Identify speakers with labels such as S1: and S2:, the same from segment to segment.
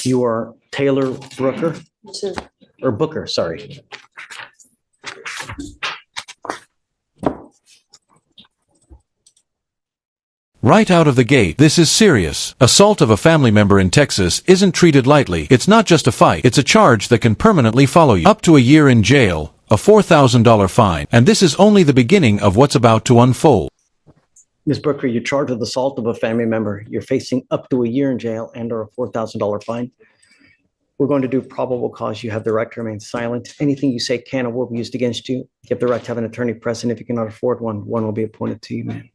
S1: You are Taylor Brooker? Or Booker, sorry.
S2: Right out of the gate, this is serious. Assault of a family member in Texas isn't treated lightly. It's not just a fight. It's a charge that can permanently follow you. Up to a year in jail, a $4,000 fine, and this is only the beginning of what's about to unfold.
S1: Ms. Brooker, you're charged with assault of a family member. You're facing up to a year in jail and or a $4,000 fine. We're going to do probable cause. You have the right to remain silent. Anything you say can or will be used against you. You have the right to have an attorney present. If you cannot afford one, one will be appointed to you, ma'am.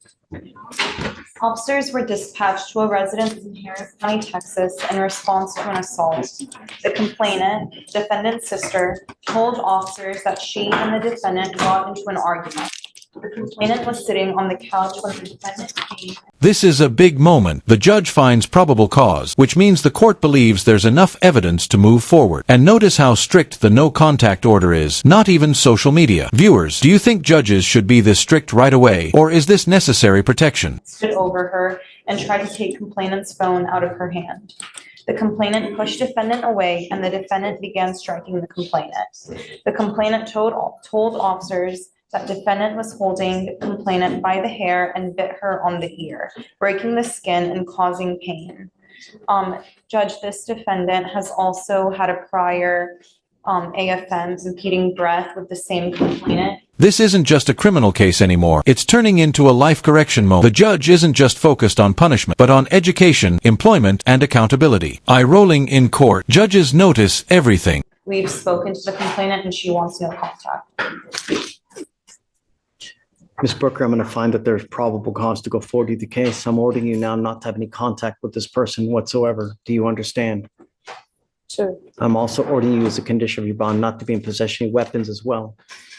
S3: Officers were dispatched to a residence in Harris County, Texas, in response to an assault. The complainant, defendant's sister, told officers that she and the defendant got into an argument. The complainant was sitting on the couch when the defendant came.
S2: This is a big moment. The judge finds probable cause, which means the court believes there's enough evidence to move forward. And notice how strict the no contact order is, not even social media. Viewers, do you think judges should be this strict right away, or is this necessary protection?
S3: Stood over her and tried to take complainant's phone out of her hand. The complainant pushed defendant away and the defendant began striking the complainant. The complainant told officers that defendant was holding complainant by the hair and bit her on the ear, breaking the skin and causing pain. Judge, this defendant has also had a prior AFM, impeding breath, with the same complainant.
S2: This isn't just a criminal case anymore. It's turning into a life correction moment. The judge isn't just focused on punishment, but on education, employment, and accountability. Eye-rolling in court. Judges notice everything.
S3: We've spoken to the complainant and she wants no contact.
S1: Ms. Brooker, I'm going to find that there's probable cause to go forward with the case. I'm ordering you now not to have any contact with this person whatsoever. Do you understand?
S4: Sure.
S1: I'm also ordering you as a condition of your bond not to be in possession of weapons as well.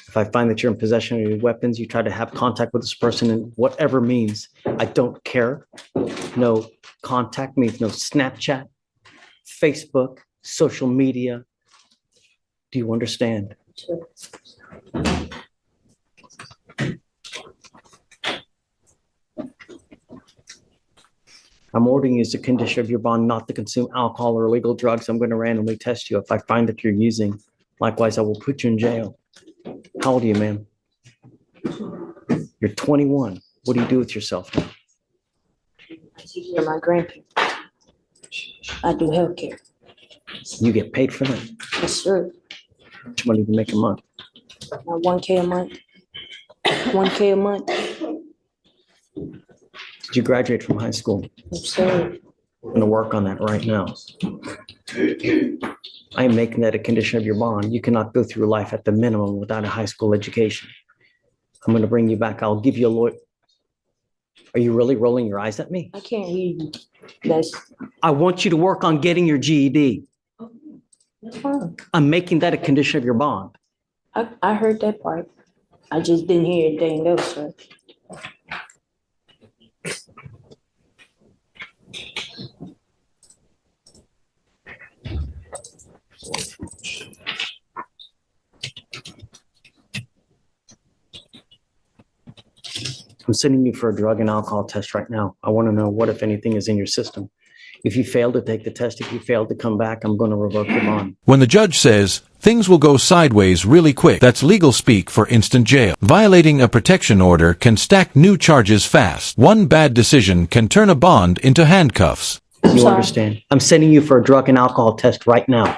S1: If I find that you're in possession of your weapons, you try to have contact with this person in whatever means. I don't care. No contact means no Snapchat, Facebook, social media. Do you understand?
S4: Sure.
S1: I'm ordering you as a condition of your bond not to consume alcohol or illegal drugs. I'm going to randomly test you. If I find that you're using, likewise, I will put you in jail. How old are you, ma'am? You're 21. What do you do with yourself now?
S4: I take care of my grandparents. I do healthcare.
S1: You get paid for that?
S4: Yes, sir.
S1: How much money do you make a month?
S4: 1K a month. 1K a month.
S1: Did you graduate from high school?
S4: Yes, sir.
S1: I'm going to work on that right now. I am making that a condition of your bond. You cannot go through life at the minimum without a high school education. I'm going to bring you back. I'll give you a lawyer. Are you really rolling your eyes at me?
S4: I can't hear you. That's
S1: I want you to work on getting your GED.
S4: fine.
S1: I'm making that a condition of your bond.
S4: I heard that part. I just didn't hear anything else, sir.
S1: I'm sending you for a drug and alcohol test right now. I want to know what, if anything, is in your system. If you fail to take the test, if you fail to come back, I'm going to revoke your bond.
S2: When the judge says, things will go sideways really quick, that's legal speak for instant jail. Violating a protection order can stack new charges fast. One bad decision can turn a bond into handcuffs.
S1: You
S4: Sorry.
S1: understand? I'm sending you for a drug and alcohol test right now.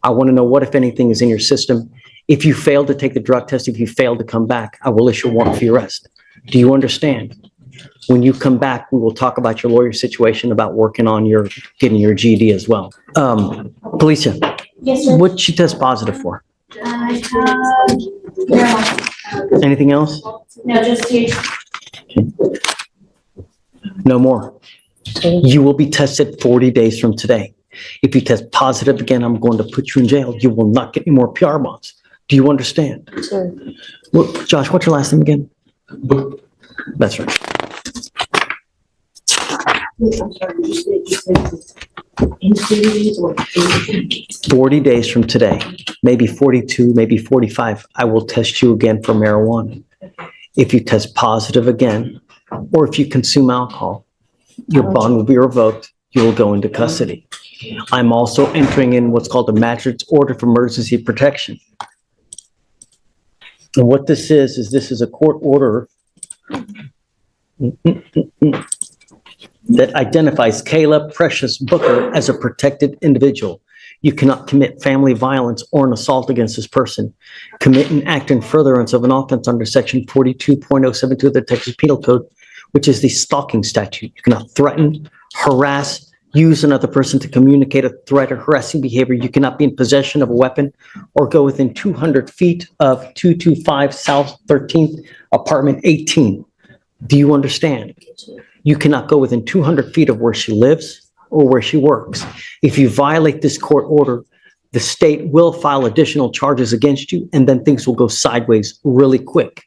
S1: I want to know what, if anything, is in your system. If you fail to take the drug test, if you fail to come back, I will issue a warrant for your arrest. Do you understand? When you come back, we will talk about your lawyer situation, about working on your getting your GED as well. Felicia,
S5: Yes, sir.
S1: what'd you test positive for?
S5: I have,
S1: Anything else?
S5: no, just here.
S1: No more. You will be tested 40 days from today. If you test positive again, I'm going to put you in jail. You will not get any more PR bonds. Do you understand?
S4: Sir.
S1: Well, Josh, what's your last name again? That's right.
S4: I'm sorry. You said
S5: In 3 or
S1: 40 days from today, maybe 42, maybe 45, I will test you again for marijuana. If you test positive again, or if you consume alcohol, your bond will be revoked. You will go into custody. I'm also entering in what's called a magistrate's order for emergency protection. And what this is this is a court order that identifies Caleb Precious Booker as a protected individual. You cannot commit family violence or an assault against this person. Commit an act in furtherance of an offense under section 42.072 of the Texas Penal Code, which is the stalking statute. You cannot threaten, harass, use another person to communicate a threat or harassing behavior. You cannot be in possession of a weapon or go within 200 feet of 225 South 13th, apartment 18. Do you understand? You cannot go within 200 feet of where she lives or where she works. If you violate this court order, the state will file additional charges against you, and then things will go sideways really quick.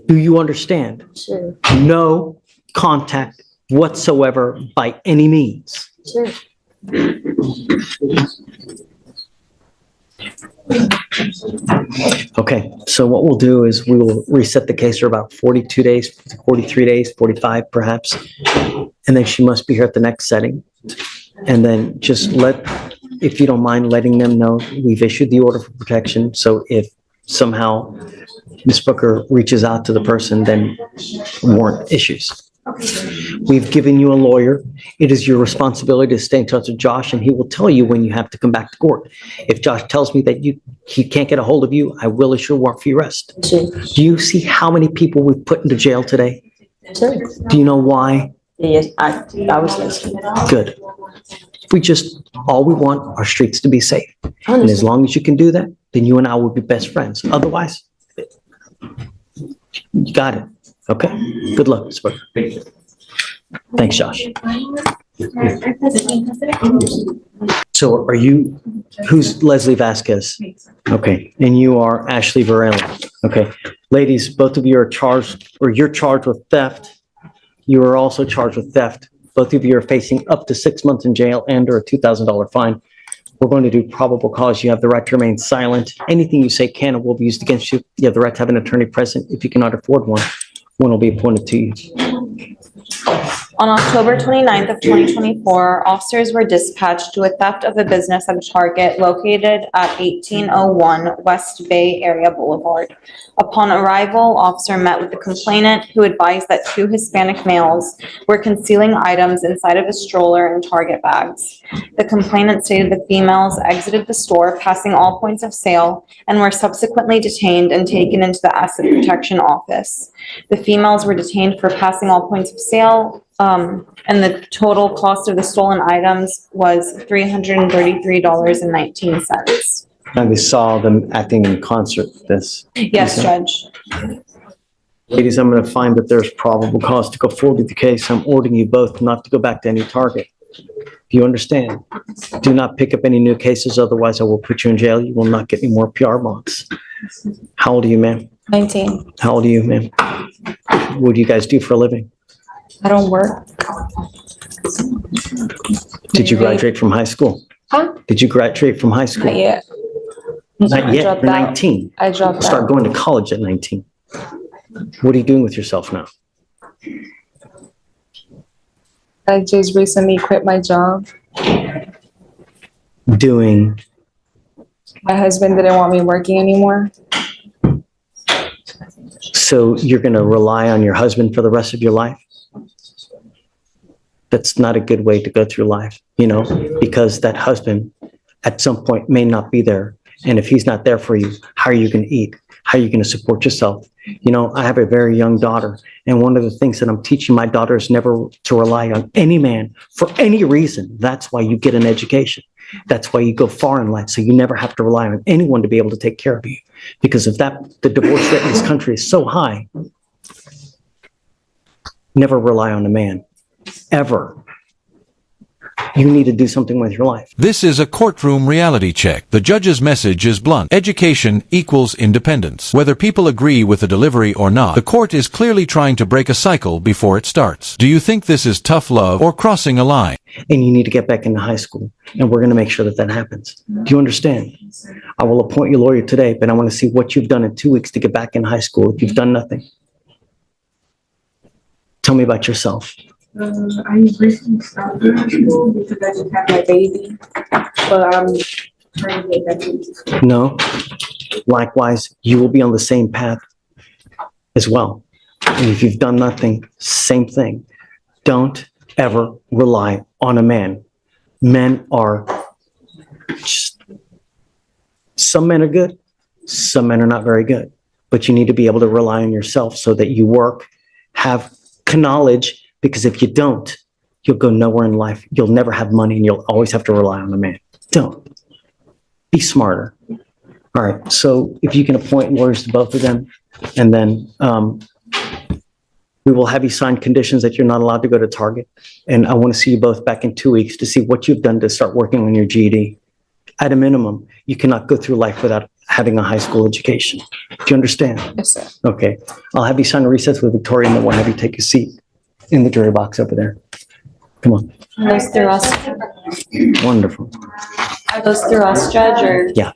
S1: Do you understand?
S4: Sure,
S1: No contact whatsoever by any means.
S4: sure.
S1: Okay, so what we'll do is we will reset the case for about 42 days, 43 days, 45 perhaps. And then she must be here at the next setting. And then just if you don't mind letting them know, we've issued the order for protection. So if somehow Ms. Booker reaches out to the person, then warrant issues. We've given you a lawyer. It is your responsibility to stay in touch with Josh, and he will tell you when you have to come back to court. If Josh tells me that he can't get a hold of you, I will issue a warrant for your arrest.
S4: Sure,
S1: Do you see how many people we've put into jail today?
S4: sure.
S1: Do you know why?
S4: Yes, I was listening.
S1: Good. All we want are streets to be safe. And as long as you can do that, then you and I will be best friends. Otherwise, you got it. Okay? Good luck, Ms. Booker. Thanks, Josh. So who's Leslie Vasquez? Okay, and you are Ashley Varela. Okay, ladies, both of you are charged, or you're charged with theft. You are also charged with theft. Both of you are facing up to 6 months in jail and or a $2,000 fine. We're going to do probable cause. You have the right to remain silent. Anything you say can and will be used against you. You have the right to have an attorney present. If you cannot afford one will be appointed to you.
S3: On October 29th of 2024, officers were dispatched to a theft of a business at a Target located at 1801 West Bay Area Boulevard. Upon arrival, officer met with the complainant, who advised that 2 Hispanic males were concealing items inside of a stroller and Target bags. The complainant stated the females exited the store, passing all points of sale, and were subsequently detained and taken into the Asset Protection Office. The females were detained for passing all points of sale, and the total cost of the stolen items was $333.19.
S1: And we saw them acting in concert with this.
S3: Yes, Judge.
S1: Ladies, I'm going to find that there's probable cause to go forward with the case. I'm ordering you both not to go back to any Target. Do you understand? Do not pick up any new cases, otherwise I will put you in jail. You will not get any more PR bonds. How old are you, ma'am?
S3: 19.
S1: How old are you, ma'am? What do you guys do for a living?
S3: I don't work.
S1: Did you graduate from high school?
S3: Huh?
S1: Did you graduate from high school?
S3: Not yet.
S1: Not
S3: I
S1: yet,
S3: dropped
S1: you're
S3: out.
S1: 19.
S3: I dropped
S1: Start
S3: out.
S1: going to college at 19. What are you doing with yourself now?
S3: I just recently quit my job.
S1: Doing,
S3: My husband didn't want me working anymore.
S1: so you're going to rely on your husband for the rest of your life? That's not a good way to go through life, because that husband at some point may not be there. And if he's not there for you, how are you going to eat? How are you going to support yourself? I have a very young daughter, and one of the things that I'm teaching my daughter is never to rely on any man for any reason. That's why you get an education. That's why you go far in life, so you never have to rely on anyone to be able to take care of you. Because if the divorce rate in this country is so high, never rely on a man, ever. You need to do something with your life.
S2: This is a courtroom reality check. The judge's message is blunt. Education equals independence. Whether people agree with the delivery or not, the court is clearly trying to break a cycle before it starts. Do you think this is tough love or crossing a line?
S1: And you need to get back into high school. And we're going to make sure that that happens. Do you understand? I will appoint your lawyer today, but I want to see what you've done in 2 weeks to get back in high school if you've done nothing. Tell me about yourself.
S4: I recently stopped high school because I just had my baby, but I'm trying to get back into school.
S1: No. Likewise, you will be on the same path as well. And if you've done nothing, same thing. Don't ever rely on a man. Men are just, some men are good, some men are not very good. But you need to be able to rely on yourself so that you work, have knowledge, because if you don't, you'll go nowhere in life. You'll never have money and you'll always have to rely on a man. Don't. Be smarter. All right. So if you can appoint lawyers to both of them, and then we will have you sign conditions that you're not allowed to go to Target. And I want to see you both back in 2 weeks to see what you've done to start working on your GED. At a minimum, you cannot go through life without having a high school education. Do you understand?
S4: Yes, sir.
S1: Okay. I'll have you sign a recess with Victoria, and then we'll have you take a seat in the jury box over there. Come on.
S3: Are those through us?
S1: Wonderful.
S3: Are those through us, Judge, or?
S1: Yeah.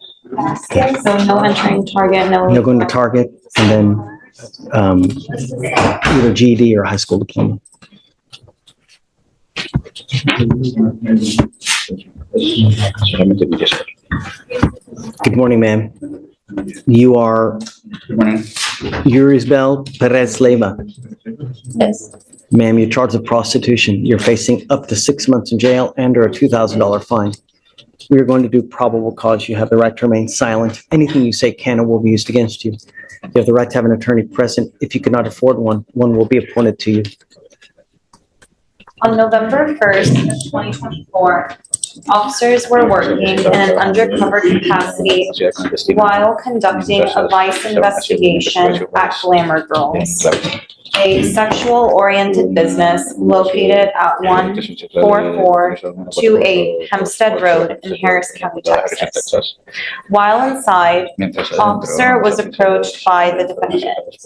S3: So no entering Target, no.
S1: You'll go into Target and then either GED or high school diploma. Good morning, ma'am. You are Yurisbel Perez Leyva.
S3: Yes.
S1: Ma'am, you're charged with prostitution. You're facing up to 6 months in jail and or a $2,000 fine. We are going to do probable cause. You have the right to remain silent. Anything you say can or will be used against you. You have the right to have an attorney present. If you cannot afford one, one will be appointed to you.
S3: On November 1st, 2024, officers were working in an undercover capacity while conducting a vice investigation at Glamour Girls, a sexual-oriented business located at 14428 Hempstead Road in Harris County, Texas. While inside, officer was approached by the defendant.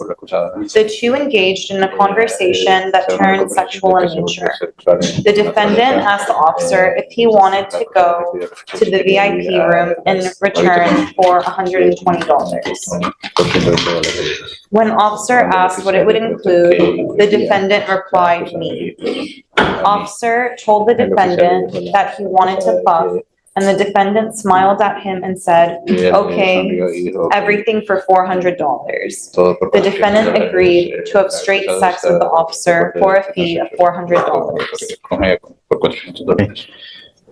S3: The two engaged in a conversation that turned sexual in nature. The defendant asked the officer if he wanted to go to the VIP room in return for $120. When officer asked what it would include, the defendant replied, "Me." Officer told the defendant that he wanted to fuck, and the defendant smiled at him and said, "Okay, everything for $400. The defendant agreed to have straight sex with the officer for a fee of $400.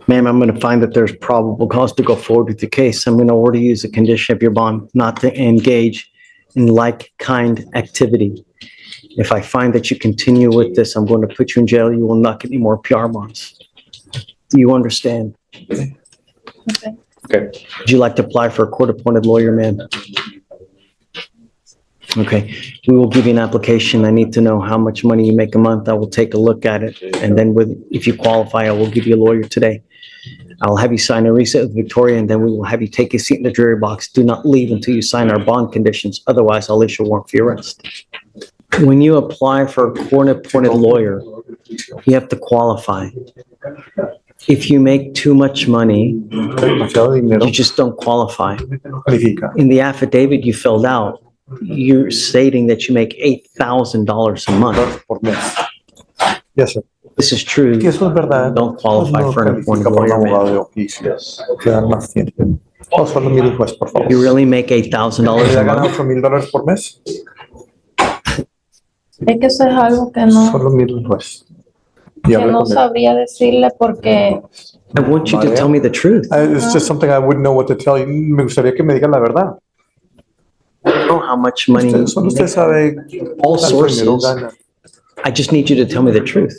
S1: Ma'am, I'm going to find that there's probable cause to go forward with the case. I'm going to order you as a condition of your bond not to engage in like-kind activity. If I find that you continue with this, I'm going to put you in jail. You will not get any more PR bonds. Do you understand?
S3: Okay.
S1: Would you like to apply for a court-appointed lawyer, ma'am? Okay, we will give you an application. I need to know how much money you make a month. I will take a look at it. And then if you qualify, I will give you a lawyer today. I'll have you sign a receipt with Victoria, and then we will have you take a seat in the jury box. Do not leave until you sign our bond conditions. Otherwise, I'll issue a warrant for your arrest. When you apply for a court-appointed lawyer, you have to qualify. If you make too much money, you just don't qualify. In the affidavit you filled out, you're stating that you make $8,000 a month.
S6: Yes, sir.
S1: This is true.
S6: Si eso es verdad,
S1: Don't qualify
S6: no
S1: for an appointed
S6: califica para un
S1: lawyer,
S6: abogado
S1: man.
S6: de oficio. Quedan más tiempo. Oh, solo mil juez, por favor.
S1: You really make $8,000
S6: ¿Ya
S1: a
S6: gana
S1: month?
S6: $8,000 por mes?
S7: Es que eso es algo que no,
S6: Solo mil juez. Y
S7: que
S6: hablé
S7: no
S6: con él.
S7: sabría decirle porque
S1: I want you to tell me the truth.
S6: It's just something I wouldn't know what to tell you. Me gustaría que me digan la verdad.
S1: I don't know how much money you
S6: Solo usted
S1: make.
S6: sabe
S1: All
S6: cuánto dinero
S1: sources.
S6: gana.
S1: I just need you to tell me the truth.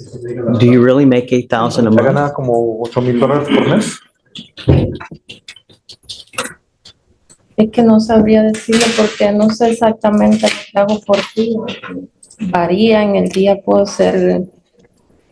S1: Do you really make $8,000 a
S6: Ya
S1: month?
S6: gana como $8,000 por mes.
S7: es que no sabría decirle porque no sé exactamente lo que hago por día. Varía, en el día puedo ser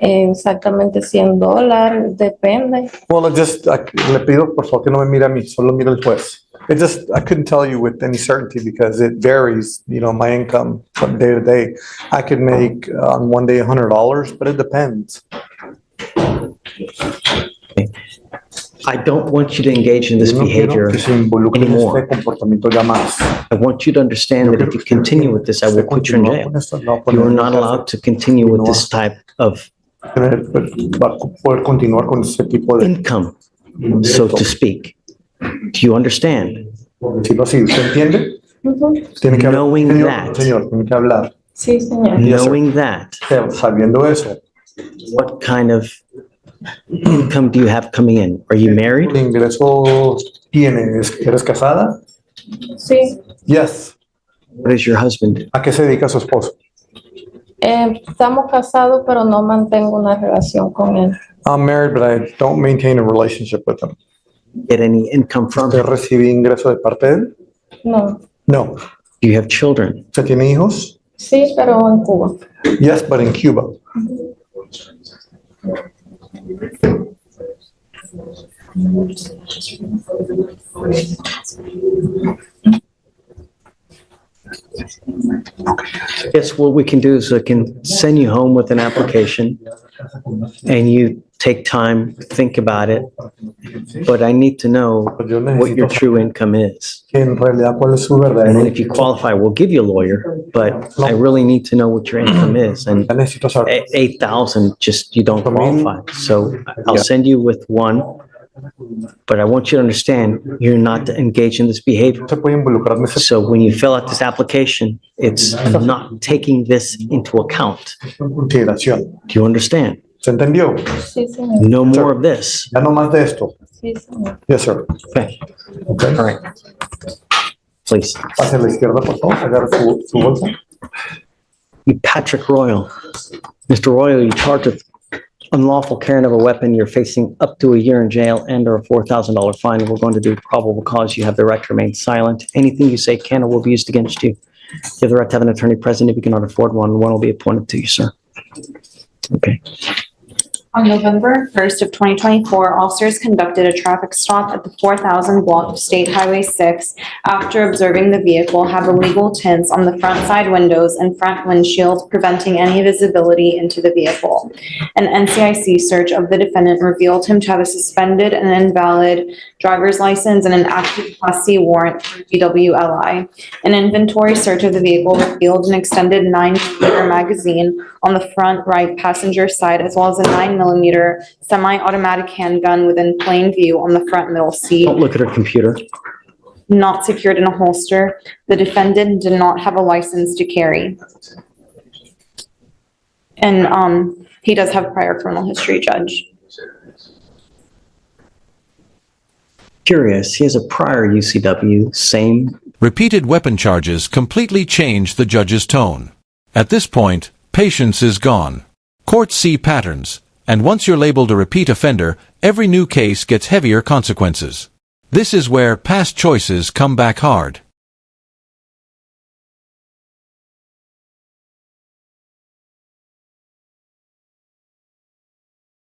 S7: Exactamente $100, depende.
S6: Well, le pido por favor que no me mire a mí, solo mire al juez. I couldn't tell you with any certainty because it varies, my income from day to day. I could make on one day $100, but it depends.
S1: I don't want you to engage in this
S6: Yo no quiero
S1: behavior
S6: que se involucre en
S1: anymore.
S6: este comportamiento ya más.
S1: I want you to understand that if you continue with this, I will put you in jail. You are not allowed to continue with this type of
S6: Va a poder continuar con ese tipo de
S1: income, so to speak. Do you understand?
S6: decirlo así. ¿Usted entiende?
S7: Ujú.
S6: Tiene que hablar,
S1: Knowing
S6: señor,
S1: that.
S6: señor, tiene que hablar.
S7: Sí, señor.
S6: Yes, sir.
S1: Knowing that,
S6: Sabiendo eso,
S1: what kind of income do you have coming in? Are you married?
S6: ¿qué ingresos tienes? ¿Eres casada?
S7: Sí.
S6: Yes.
S1: What is your husband?
S6: ¿A qué se dedica su esposo?
S7: Estamos casados, pero no mantengo una relación con él.
S6: I'm married, but I don't maintain a relationship with him.
S1: Get any income from
S6: ¿Usted
S1: him?
S6: recibe ingreso de parte de él?
S7: No.
S6: No.
S1: Do you have children?
S6: ¿Usted tiene hijos?
S7: Sí, pero en Cuba.
S6: Yes, but in Cuba.
S1: Guess what we can do is I can send you home with an application and you take time, think about it. But I need to know
S6: Yo
S1: what your
S6: necesito
S1: true income is.
S6: que en realidad cuál es su
S1: And
S6: verdadero.
S1: then if you qualify, we'll give you a lawyer, but I really need to know what your income is. And
S6: Ya necesito saber.
S1: 8,000, just, you don't qualify. So I'll send you with one, but I want you to understand, you're not to engage in this behavior.
S6: Se puede involucrar en esa
S1: So when you fill out this application, it's not taking this into account.
S6: consideración.
S1: Do you understand?
S6: ¿Se entendió?
S7: Sí, señor.
S1: No more of this.
S6: Ya no más de esto.
S7: Sí, señor.
S6: Yes, sir.
S1: Okay,
S6: Okay.
S1: all right. Please.
S6: Pase a la izquierda, por favor. Agarre su bolsa.
S1: You Patrick Royal. Mr. Royal, you're charged with unlawful carrying of a weapon. You're facing up to a year in jail and or a $4,000 fine. We're going to do probable cause. You have the right to remain silent. Anything you say can or will be used against you. You have the right to have an attorney present. If you cannot afford one, one will be appointed to you, sir. Okay.
S3: On November 1st of 2024, officers conducted a traffic stop at the 4,000 block of State Highway 6 after observing the vehicle have illegal tints on the front side windows and front windshield, preventing any visibility into the vehicle. An NCIC search of the defendant revealed him to have a suspended and invalid driver's license and an active Class C warrant for DWLI. An inventory search of the vehicle revealed an extended 9mm magazine on the front right passenger side, as well as a 9mm semi-automatic handgun within plain view on the front middle seat,
S1: Don't look at her computer.
S3: not secured in a holster. The defendant did not have a license to carry. And he does have prior criminal history, Judge.
S1: Curious, he has a prior UCW, same.
S2: Repeated weapon charges completely change the judge's tone. At this point, patience is gone. Courts see patterns, and once you're labeled a repeat offender, every new case gets heavier consequences. This is where past choices come back hard.